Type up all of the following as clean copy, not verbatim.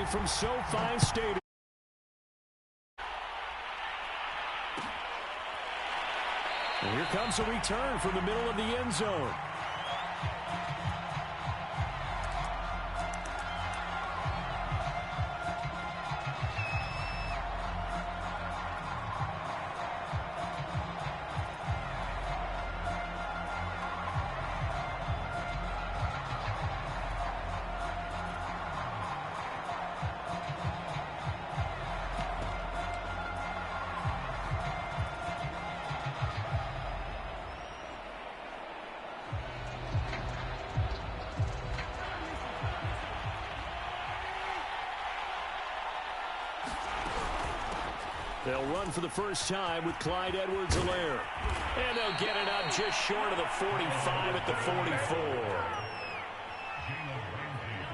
live from SoFi Stadium. And here comes a return from the middle of the end zone. They'll run for the first time with Clyde Edwards-Helaire. And they'll get it up just short of the 45 at the 44.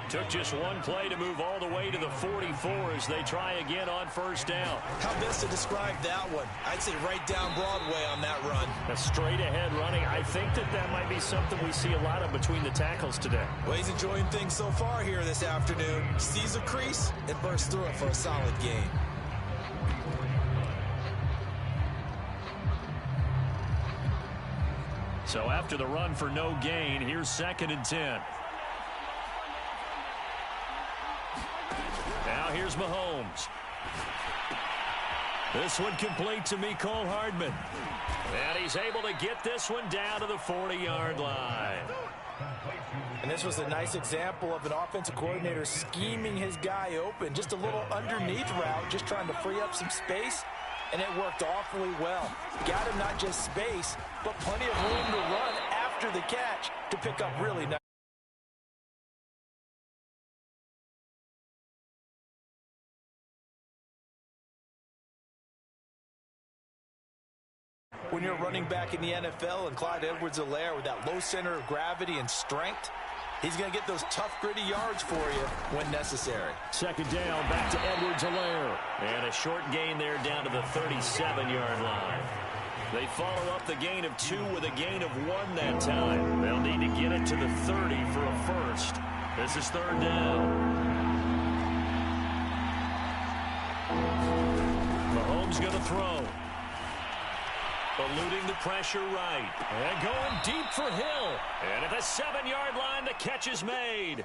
Took just one play to move all the way to the 44 as they try again on first down. How best to describe that one? I'd say right down Broadway on that run. A straight-ahead running. I think that might be something we see a lot of between the tackles today. Well, he's enjoying things so far here this afternoon. Sees a crease and bursts through it for a solid gain. So after the run for no gain, here's 2nd and 10. Now here's Mahomes. This one complete to Mecole Hardman. And he's able to get this one down to the 40-yard line. And this was a nice example of an offensive coordinator scheming his guy open. Just a little underneath route, just trying to free up some space. And it worked awfully well. Got him not just space, but plenty of room to run after the catch to pick up really nice. When you're running back in the NFL and Clyde Edwards-Helaire with that low center of gravity and strength, he's going to get those tough, gritty yards for you when necessary. 2nd down, back to Edwards-Helaire. And a short gain there down to the 37-yard line. They follow up the gain of 2 with a gain of 1 that time. They'll need to get it to the 30 for a first. This is 3rd down. Mahomes going to throw. Eluding the pressure right. And going deep for Hill. And at the 7-yard line, the catch is made.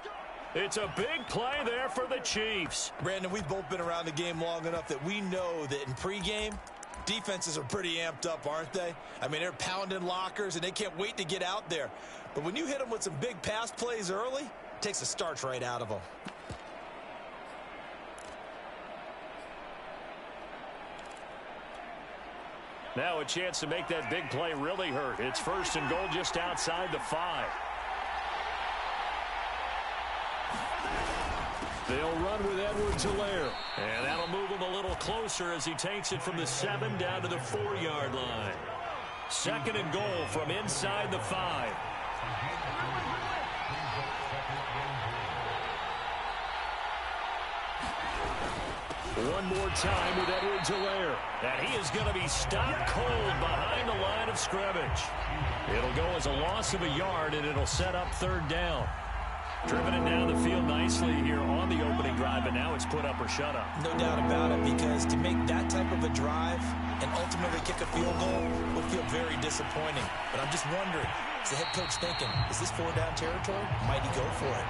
It's a big play there for the Chiefs. Brandon, we've both been around the game long enough that we know that in pregame, defenses are pretty amped up, aren't they? I mean, they're pounding lockers, and they can't wait to get out there. But when you hit them with some big pass plays early, it takes the starch right out of them. Now a chance to make that big play really hurt. It's 1st and goal just outside the 5. They'll run with Edwards-Helaire. And that'll move him a little closer as he takes it from the 7 down to the 4-yard line. 2nd and goal from inside the 5. One more time with Edwards-Helaire. And he is going to be stopped cold behind the line of scrimmage. It'll go as a loss of a yard, and it'll set up 3rd down. Driven it down the field nicely here on the opening drive, and now it's put up or shut up. No doubt about it, because to make that type of a drive and ultimately kick a field goal would feel very disappointing. But I'm just wondering, is the head coach thinking, is this 4-down territory? Might he go for it?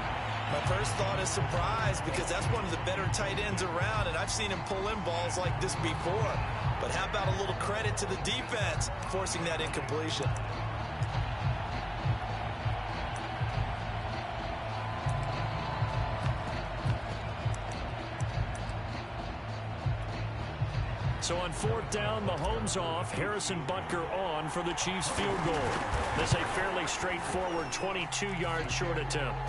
My first thought is surprise, because that's one of the better tight ends around, and I've seen him pull in balls like this before. But how about a little credit to the defense forcing that incompletion? So on 4th down, Mahomes off, Harrison Butker on for the Chiefs field goal. This is a fairly straightforward 22-yard short attempt.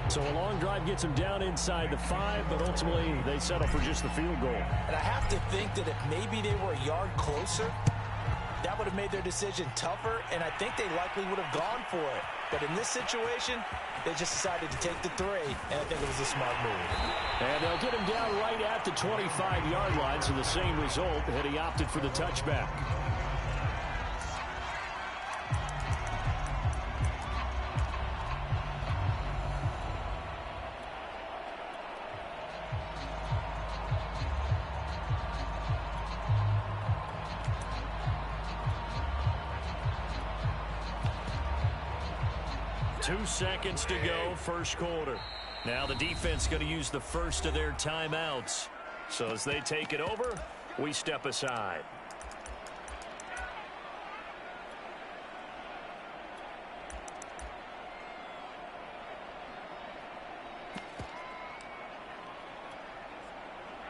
So a long drive gets them down inside the 5, but ultimately they settle for just the field goal. And I have to think that if maybe they were a yard closer, that would have made their decision tougher, and I think they likely would have gone for it. But in this situation, they just decided to take the 3, and I think it was a smart move. And they'll get him down right at the 25-yard line, so the same result, had he opted for the touchback. 2 seconds to go, first quarter. Now the defense going to use the first of their timeouts. So as they take it over, we step aside.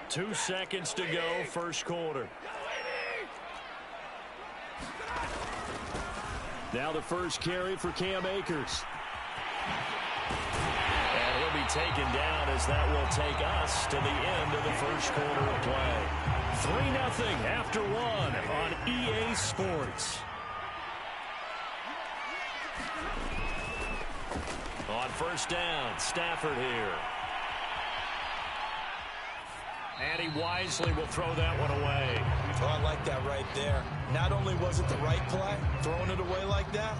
Two seconds to go, first quarter. Now the first carry for Cam Akers. And he'll be taken down as that will take us to the end of the first quarter of play. 3-0 after one on EA Sports. On first down, Stafford here. And he wisely will throw that one away. Oh, I like that right there. Not only was it the right play, throwing it away like that,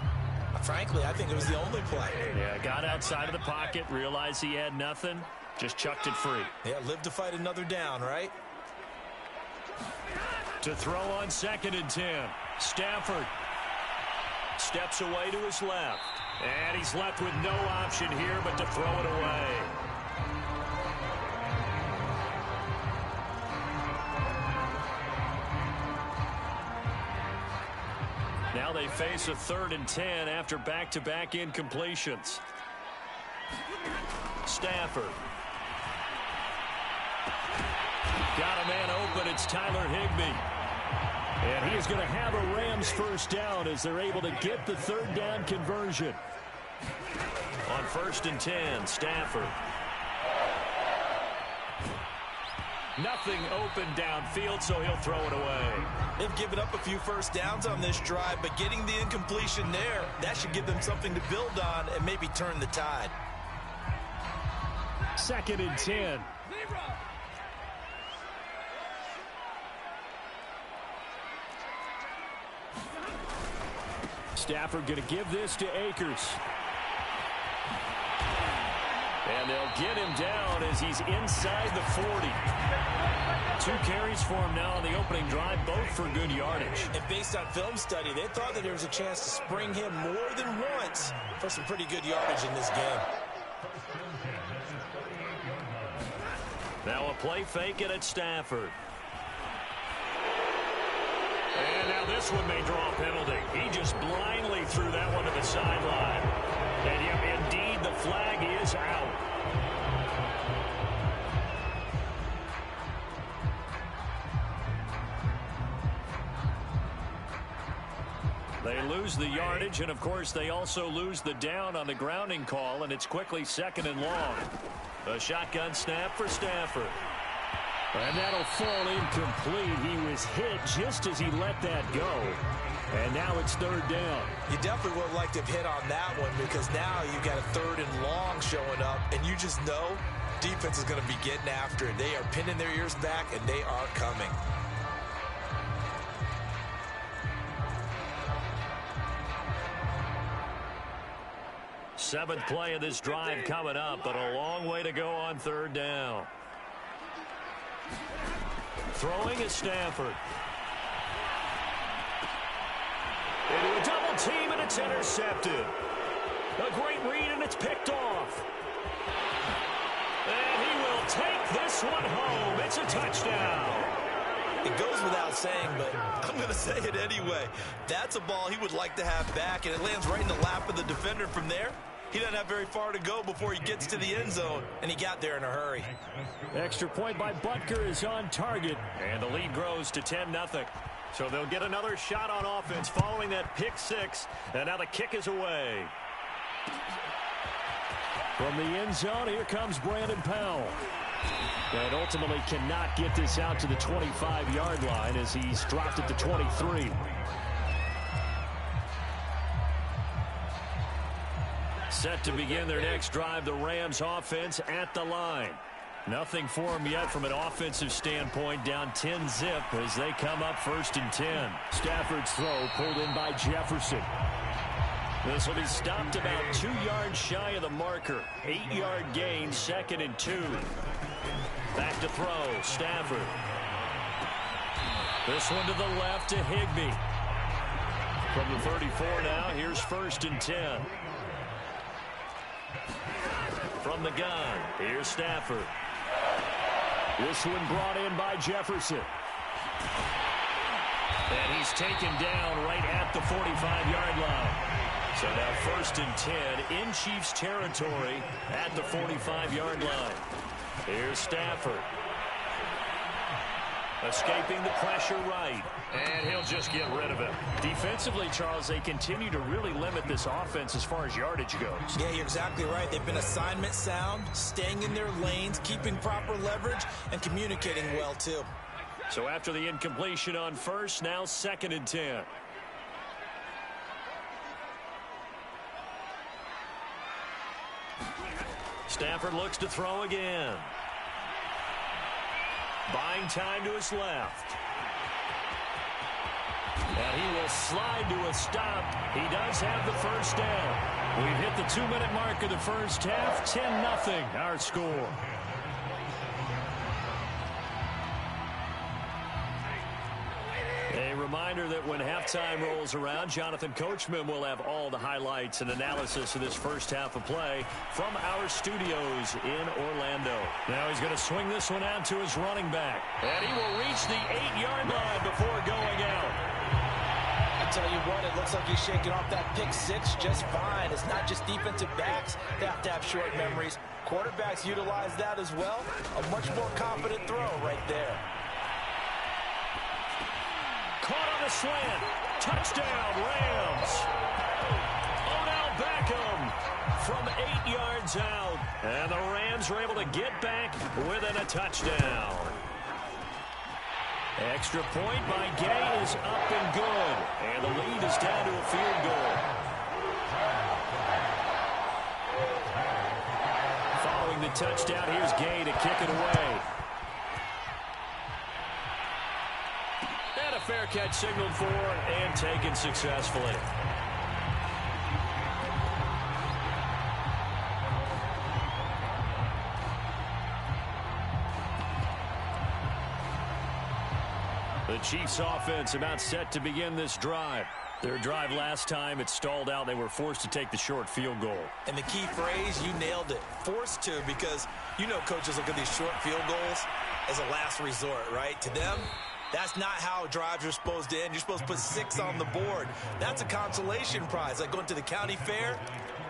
frankly, I think it was the only play. Yeah, got outside of the pocket, realized he had nothing, just chucked it free. Yeah, live to fight another down, right? To throw on 2nd and 10. Stafford steps away to his left. And he's left with no option here but to throw it away. Now they face a 3rd and 10 after back-to-back incompletions. Stafford. Got a man open. It's Tyler Higbee. And he is going to have a Rams first down as they're able to get the 3rd down conversion. On 1st and 10, Stafford. Nothing open downfield, so he'll throw it away. They've given up a few first downs on this drive, but getting the incompletion there, that should give them something to build on and maybe turn the tide. 2nd and 10. Stafford going to give this to Akers. And they'll get him down as he's inside the 40. 2 carries for him now on the opening drive, both for good yardage. And based on film study, they thought that there was a chance to spring him more than once for some pretty good yardage in this game. Now a play fake it at Stafford. And now this one may draw a penalty. He just blindly threw that one to the sideline. And yep, indeed, the flag is out. They lose the yardage, and of course they also lose the down on the grounding call, and it's quickly 2nd and long. A shotgun snap for Stafford. And that'll fall incomplete. He was hit just as he let that go. And now it's 3rd down. You definitely would like to have hit on that one because now you've got a 3rd and long showing up, and you just know defense is going to be getting after it. They are pinning their ears back, and they are coming. Seventh play of this drive coming up, but a long way to go on 3rd down. Throwing is Stafford. Into a double team, and it's intercepted. A great read, and it's picked off. And he will take this one home. It's a touchdown. It goes without saying, but I'm going to say it anyway. That's a ball he would like to have back, and it lands right in the lap of the defender from there. He doesn't have very far to go before he gets to the end zone, and he got there in a hurry. Extra point by Butker is on target, and the lead grows to 10-0. So they'll get another shot on offense following that pick 6, and now the kick is away. From the end zone, here comes Brandon Powell. And ultimately cannot get this out to the 25-yard line as he's dropped at the 23. Set to begin their next drive, the Rams offense at the line. Nothing for them yet from an offensive standpoint, down 10-zip as they come up 1st and 10. Stafford's throw pulled in by Jefferson. This will be stopped about 2 yards shy of the marker. 8-yard gain, 2nd and 2. Back to throw, Stafford. This one to the left to Higbee. From the 34 now, here's 1st and 10. From the gun, here's Stafford. This one brought in by Jefferson. And he's taken down right at the 45-yard line. So now 1st and 10 in Chiefs territory at the 45-yard line. Here's Stafford. Escaping the pressure right. And he'll just get rid of it. Defensively, Charles, they continue to really limit this offense as far as yardage goes. Yeah, you're exactly right. They've been assignment sound, staying in their lanes, keeping proper leverage, and communicating well, too. So after the incompletion on 1st, now 2nd and 10. Stafford looks to throw again. Buying time to his left. And he will slide to a stop. He does have the first down. We've hit the 2-minute mark of the first half. 10-0 our score. A reminder that when halftime rolls around, Jonathan Coachman will have all the highlights and analysis of this first half of play from our studios in Orlando. Now he's going to swing this one out to his running back. And he will reach the 8-yard line before going out. I tell you what, it looks like he's shaking off that pick six just fine. It's not just defensive backs that have to have short memories. Quarterbacks utilize that as well. A much more confident throw right there. Caught on the slant. Touchdown, Rams. Odell Beckham from 8 yards out. And the Rams are able to get back within a touchdown. Extra point by Gay is up and good. And the lead is down to a field goal. Following the touchdown, here's Gay to kick it away. And a fair catch signaled for and taken successfully. The Chiefs offense about set to begin this drive. Their drive last time, it stalled out. They were forced to take the short field goal. And the key phrase, you nailed it. Forced to, because you know coaches look at these short field goals as a last resort, right? To them, that's not how drives are supposed to end. You're supposed to put 6 on the board. That's a consolation prize. Like going to the county fair,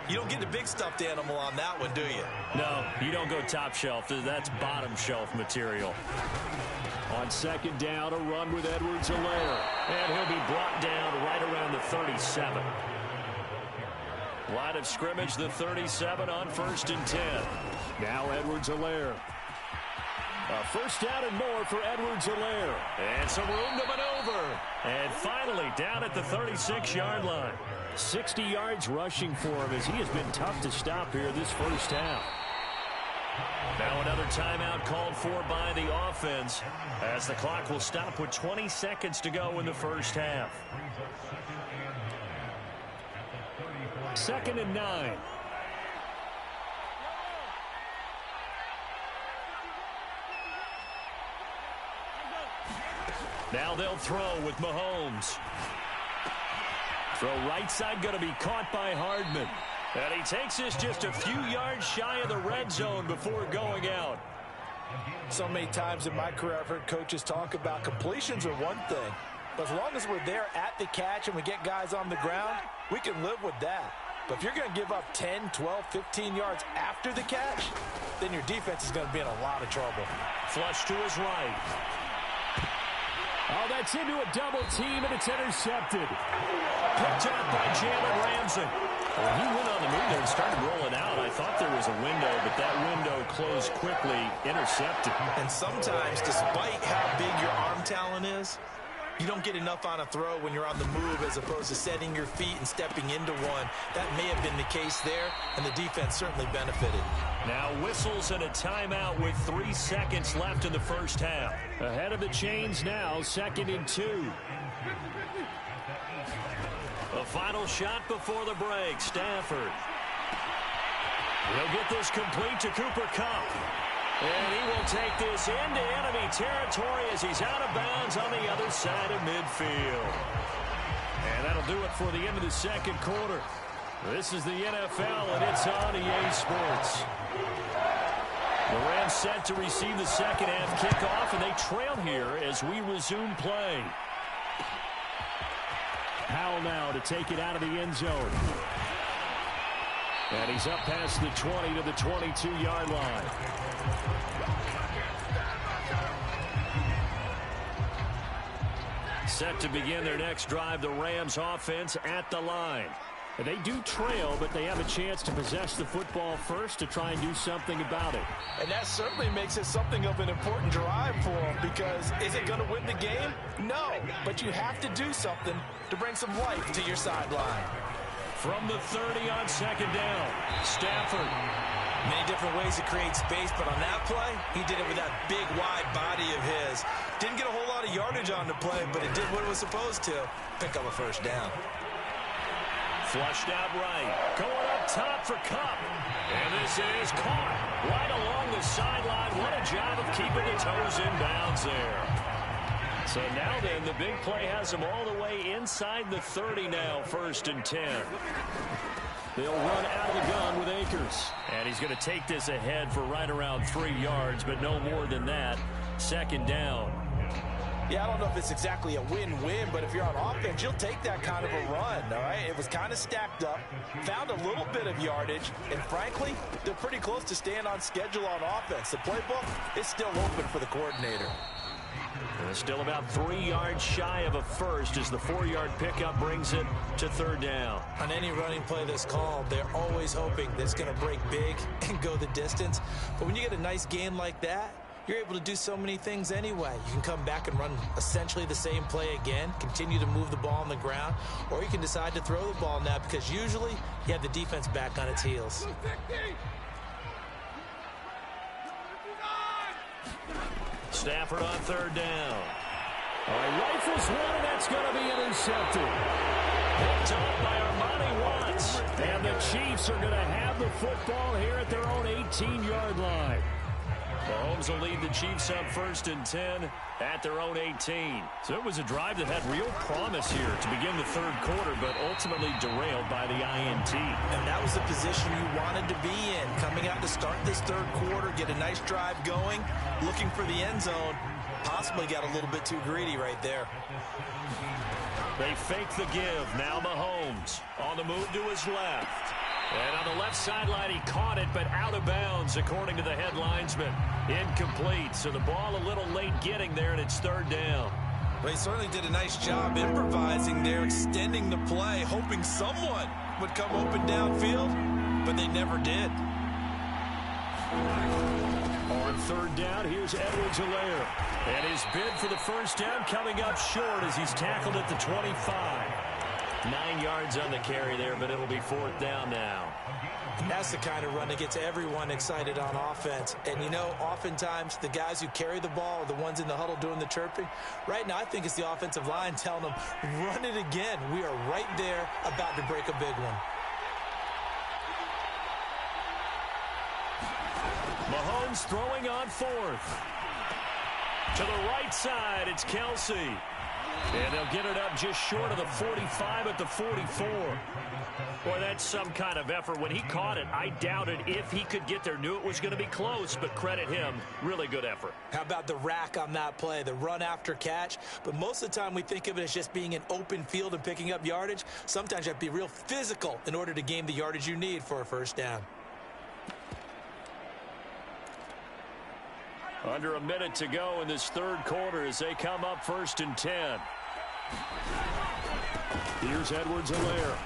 you don't get the big stuffed animal on that one, do you? No, you don't go top shelf. That's bottom shelf material. On second down, a run with Edwards-Helaire. And he'll be brought down right around the 37. Line of scrimmage, the 37 on 1st and 10. Now Edwards-Helaire. A first down and more for Edwards-Helaire. And some room to maneuver. And finally down at the 36-yard line. 60 yards rushing for him as he has been tough to stop here this first half. Now another timeout called for by the offense as the clock will stop with 20 seconds to go in the first half. 2nd and 9. Now they'll throw with Mahomes. Throw right side going to be caught by Hardman. And he takes this just a few yards shy of the red zone before going out. So many times in my career I've heard coaches talk about completions are one thing. But as long as we're there at the catch and we get guys on the ground, we can live with that. But if you're going to give up 10, 12, 15 yards after the catch, then your defense is going to be in a lot of trouble. Flush to his right. Oh, that's into a double team, and it's intercepted. Picked up by Jalen Ramsey. Well, he went on the move there and started rolling out. I thought there was a window, but that window closed quickly, intercepted. And sometimes, despite how big your arm talent is, you don't get enough on a throw when you're on the move as opposed to setting your feet and stepping into one. That may have been the case there, and the defense certainly benefited. Now whistles and a timeout with 3 seconds left in the first half. Ahead of the chains now, 2nd and 2. A final shot before the break, Stafford. He'll get this complete to Cooper Kupp. And he will take this into enemy territory as he's out of bounds on the other side of midfield. And that'll do it for the end of the second quarter. This is the NFL, and it's on EA Sports. The Rams set to receive the second half kickoff, and they trail here as we resume play. Powell now to take it out of the end zone. And he's up past the 20 to the 22-yard line. Set to begin their next drive, the Rams offense at the line. They do trail, but they have a chance to possess the football first to try and do something about it. And that certainly makes it something of an important drive for them, because is it going to win the game? No, but you have to do something to bring some life to your sideline. From the 30 on second down, Stafford. Many different ways to create space, but on that play, he did it with that big, wide body of his. Didn't get a whole lot of yardage on the play, but it did what it was supposed to, pick up a first down. Flushed out right. Going up top for Kupp. And this is caught right along the sideline. What a job of keeping the toes in bounds there. So now then, the big play has them all the way inside the 30 now, 1st and 10. They'll run out of the gun with Akers. And he's going to take this ahead for right around 3 yards, but no more than that. 2nd down. Yeah, I don't know if it's exactly a win-win, but if you're on offense, you'll take that kind of a run, all right? It was kind of stacked up, found a little bit of yardage, and frankly, they're pretty close to staying on schedule on offense. The playbook is still open for the coordinator. And still about 3 yards shy of a first as the 4-yard pickup brings it to 3rd down. On any running play that's called, they're always hoping that it's going to break big and go the distance. But when you get a nice gain like that, you're able to do so many things anyway. You can come back and run essentially the same play again, continue to move the ball on the ground, or you can decide to throw the ball now because usually you have the defense back on its heels. Stafford on 3rd down. Rifles one, and that's going to be intercepted. Picked up by Armani Watts. And the Chiefs are going to have the football here at their own 18-yard line. Mahomes will lead the Chiefs on 1st and 10 at their own 18. So it was a drive that had real promise here to begin the 3rd quarter, but ultimately derailed by the INT. And that was the position you wanted to be in. Coming out to start this 3rd quarter, get a nice drive going, looking for the end zone. Possibly got a little bit too greedy right there. They fake the give. Now Mahomes on the move to his left. And on the left sideline, he caught it, but out of bounds, according to the head linesman. Incomplete, so the ball a little late getting there, and it's 3rd down. Well, he certainly did a nice job improvising there, extending the play, hoping someone would come open downfield, but they never did. On 3rd down, here's Edwards-Helaire. And his bid for the first down coming up short as he's tackled at the 25. 9 yards on the carry there, but it'll be 4th down now. And that's the kind of run that gets everyone excited on offense. And, you know, oftentimes the guys who carry the ball are the ones in the huddle doing the chirping. Right now, I think it's the offensive line telling them, run it again. We are right there about to break a big one. Mahomes throwing on 4th. To the right side, it's Kelsey. And they'll get it up just short of the 45 at the 44. Boy, that's some kind of effort. When he caught it, I doubted if he could get there. Knew it was going to be close, but credit him. Really good effort. How about the rack on that play, the run after catch? But most of the time we think of it as just being an open field and picking up yardage. Sometimes you have to be real physical in order to gain the yardage you need for a first down. Under a minute to go in this 3rd quarter as they come up 1st and 10. Here's Edwards-Helaire.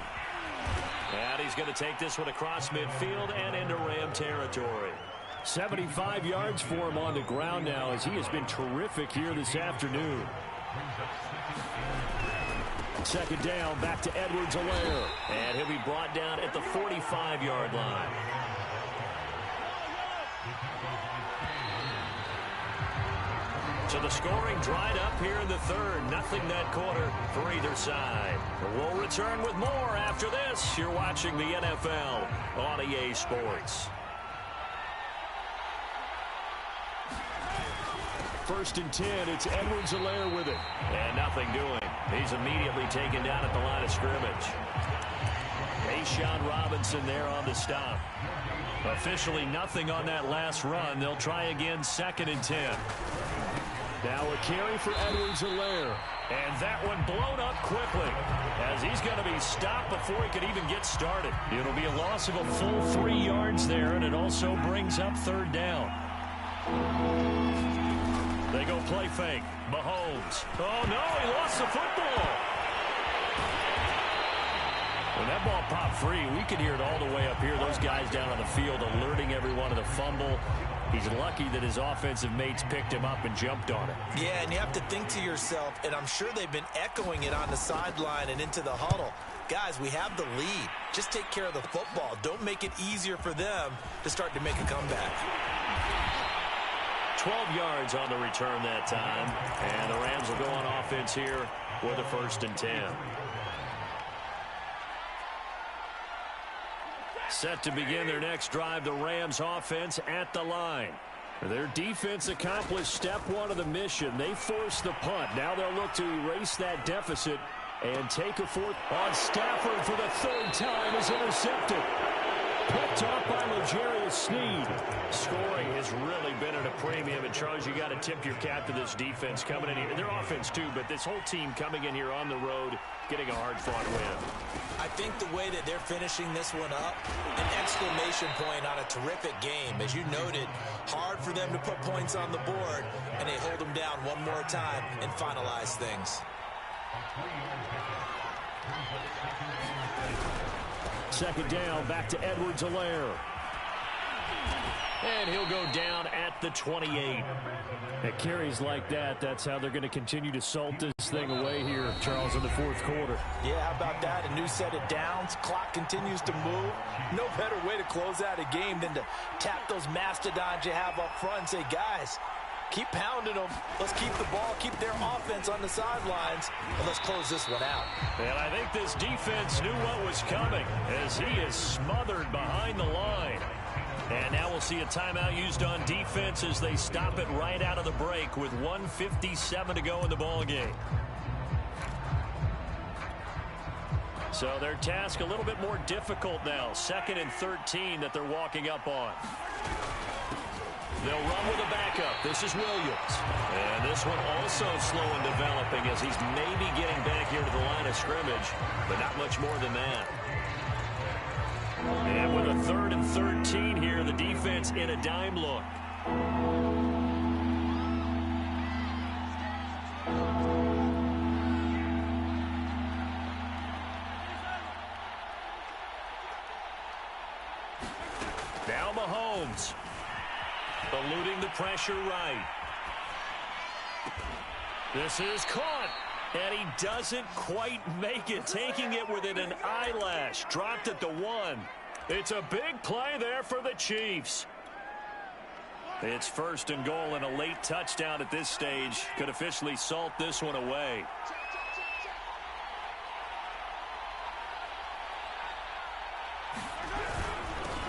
And he's going to take this one across midfield and into Ram territory. 75 yards for him on the ground now as he has been terrific here this afternoon. 2nd down, back to Edwards-Helaire. And he'll be brought down at the 45-yard line. So the scoring dried up here in the 3rd. Nothing that quarter for either side. We'll return with more after this. You're watching the NFL on EA Sports. 1st and 10. It's Edwards-Helaire with it. And nothing doing. He's immediately taken down at the line of scrimmage. Sean Robinson there on the stop. Officially nothing on that last run. They'll try again, 2nd and 10. Now a carry for Edwards-Helaire. And that one blown up quickly as he's going to be stopped before he could even get started. It'll be a loss of a full 3 yards there, and it also brings up 3rd down. They go play fake. Mahomes. Oh, no, he lost the football. When that ball popped free, we could hear it all the way up here. Those guys down on the field alerting everyone of the fumble. He's lucky that his offensive mates picked him up and jumped on it. Yeah, and you have to think to yourself, and I'm sure they've been echoing it on the sideline and into the huddle. Guys, we have the lead. Just take care of the football. Don't make it easier for them to start to make a comeback. 12 yards on the return that time. And the Rams will go on offense here with a 1st and 10. Set to begin their next drive, the Rams offense at the line. Their defense accomplished step 1 of the mission. They forced the punt. Now they'll look to erase that deficit and take a 4th on Stafford for the 3rd time is intercepted. Picked off by L'Jarius Sneed. Scoring has really been at a premium. And, Charles, you got to tip your cap to this defense coming in here. Their offense, too, but this whole team coming in here on the road, getting a hard-fought win. I think the way that they're finishing this one up, an exclamation point on a terrific game. As you noted, hard for them to put points on the board, and they hold them down one more time and finalize things. 2nd down, back to Edwards-Helaire. And he'll go down at the 28. At carries like that, that's how they're going to continue to salt this thing away here, Charles, in the 4th quarter. Yeah, how about that? A new set of downs. Clock continues to move. No better way to close out a game than to tap those mastodons you have up front and say, guys, keep pounding them. Let's keep the ball, keep their offense on the sidelines, and let's close this one out. And I think this defense knew what was coming as he is smothered behind the line. And now we'll see a timeout used on defense as they stop it right out of the break with 1:57 to go in the ballgame. So their task a little bit more difficult now. 2nd and 13 that they're walking up on. They'll run with a backup. This is Williams. And this one also slow in developing as he's maybe getting back here to the line of scrimmage, but not much more than that. And with a 3rd and 13 here, the defense in a dime look. Now Mahomes. Eluding the pressure right. This is caught. And he doesn't quite make it, taking it within an eyelash. Dropped at the 1. It's a big play there for the Chiefs. It's 1st and goal, and a late touchdown at this stage could officially salt this one away.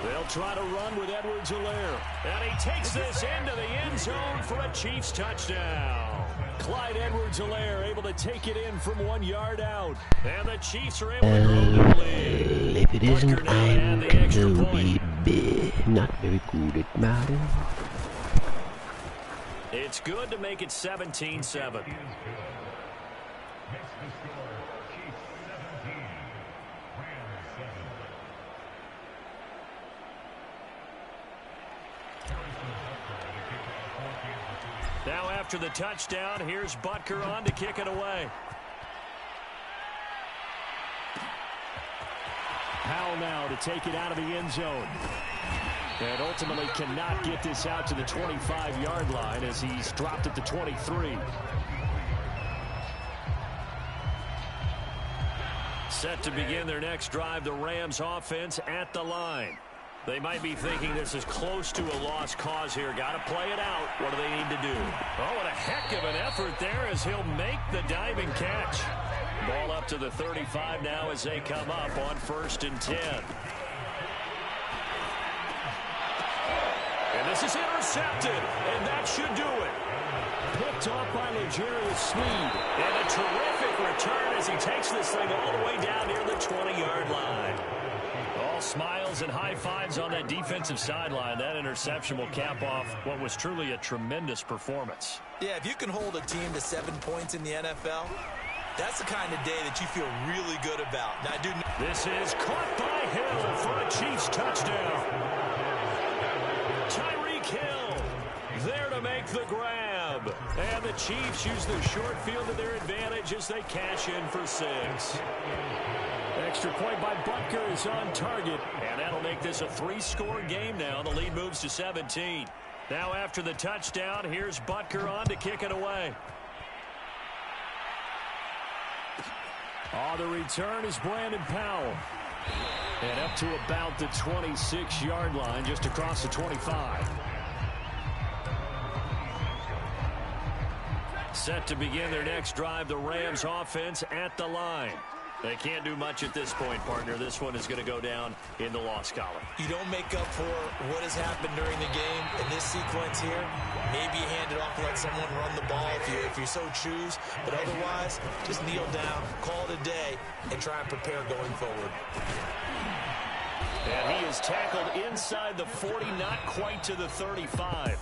They'll try to run with Edwards-Helaire. And he takes this into the end zone for a Chiefs touchdown. Clyde Edwards-Helaire able to take it in from 1 yard out. And the Chiefs are able to grow the lead. If it isn't, I'm Kenobi. Not very good at Madden. It's good to make it 17-7. Now after the touchdown, here's Butker on to kick it away. Powell now to take it out of the end zone. And ultimately cannot get this out to the 25-yard line as he's dropped at the 23. Set to begin their next drive, the Rams offense at the line. They might be thinking this is close to a lost cause here. Got to play it out. What do they need to do? Oh, what a heck of an effort there as he'll make the diving catch. Ball up to the 35 now as they come up on 1st and 10. And this This is intercepted, and that should do it. Picked off by L'Jarius Sneed. And a terrific return as he takes this thing all the way down near the 20-yard line. All smiles and high fives on that defensive sideline. That interception will cap off what was truly a tremendous performance. Yeah, if you can hold a team to 7 points in the NFL, that's the kind of day that you feel really good about. Now, this is caught by Hill for a Chiefs touchdown. Tyreek Hill there to make the grab. And the Chiefs use their short field to their advantage as they cash in for 6. Extra point by Butker is on target. And that'll make this a 3-score game now. The lead moves to 17. Now after the touchdown, here's Butker on to kick it away. The return is Brandon Powell. And up to about the 26-yard line, just across the 25. Set to begin their next drive, the Rams offense at the line. They can't do much at this point, partner. This one is going to go down in the loss column. You don't make up for what has happened during the game in this sequence here. Maybe hand it off and let someone run the ball if you so choose. But otherwise, just kneel down, call it a day, and try and prepare going forward. And he is tackled inside the 40, not quite to the 35.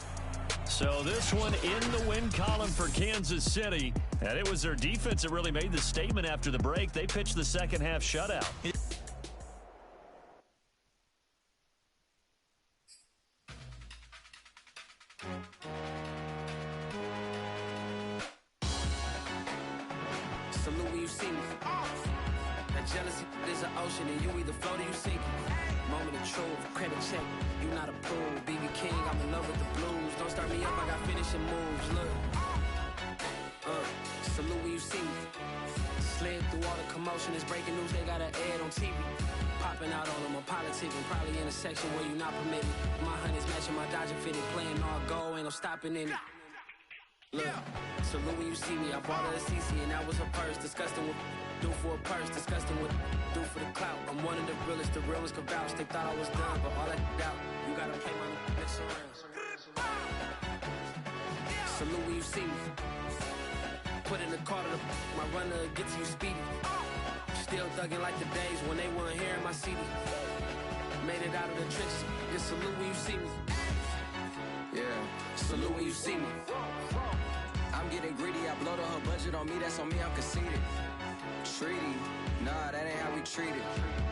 So this one in the win column for Kansas City. And it was their defense that really made the statement after the break. They pitched the second half shutout. Salute when you see me. That jealousy is an ocean and you either float or you sink. Moment of truth, credit check, you not approved. BB King, I'm in love with the blues. Don't start me up, I got finishing moves, look. Salute when you see me. Slid through all the commotion, it's breaking news, they got an ad on TV. Popping out on them, I'm politicking, probably in a section where you not permitted. My honey's matching my Dodger fitted, playing all go, ain't no stopping in it. Look, salute when you see me, I bought her a CC and that was her purse, disgusting with do for a purse, disgusting with do for the clout. I'm one of the realest could vouch. They thought I was done, but all that out. You gotta play my next round. Salute when you see me. Put in the car to my runner, get to you speedy. Still thugging like the days when they weren't here in my CD. Made it out of the trenches. Just salute when you see me. Yeah, salute when you see me. I'm getting greedy, I blowed up her budget on me, that's on me, I'm conceited. Treaty, nah, that ain't how we treat it.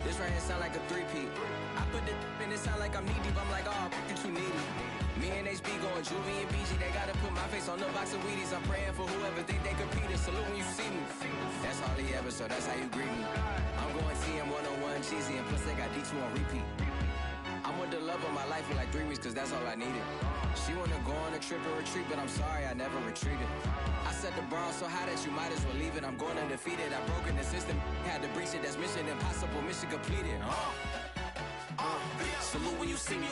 This right here sound like a 3-peat. I put the in it sound like I'm knee deep, I'm like, oh, you too needy. Me and HB going Juvie and BG, they gotta put my face on the box of Wheaties. I'm praying for whoever think they competed. Salute when you see me. That's all he ever, so that's how you greet me. I'm going TM 101 cheesy, and plus they got D2 on repeat. I'm with the love of my life for like 3 weeks, cause that's all I needed. She wanna go on a trip or retreat, but I'm sorry, I never retreated. I set the bar so high that you might as well leave it. I'm going undefeated, I've broken the system. Had to breach it, that's mission impossible, mission completed. Salute when you see me.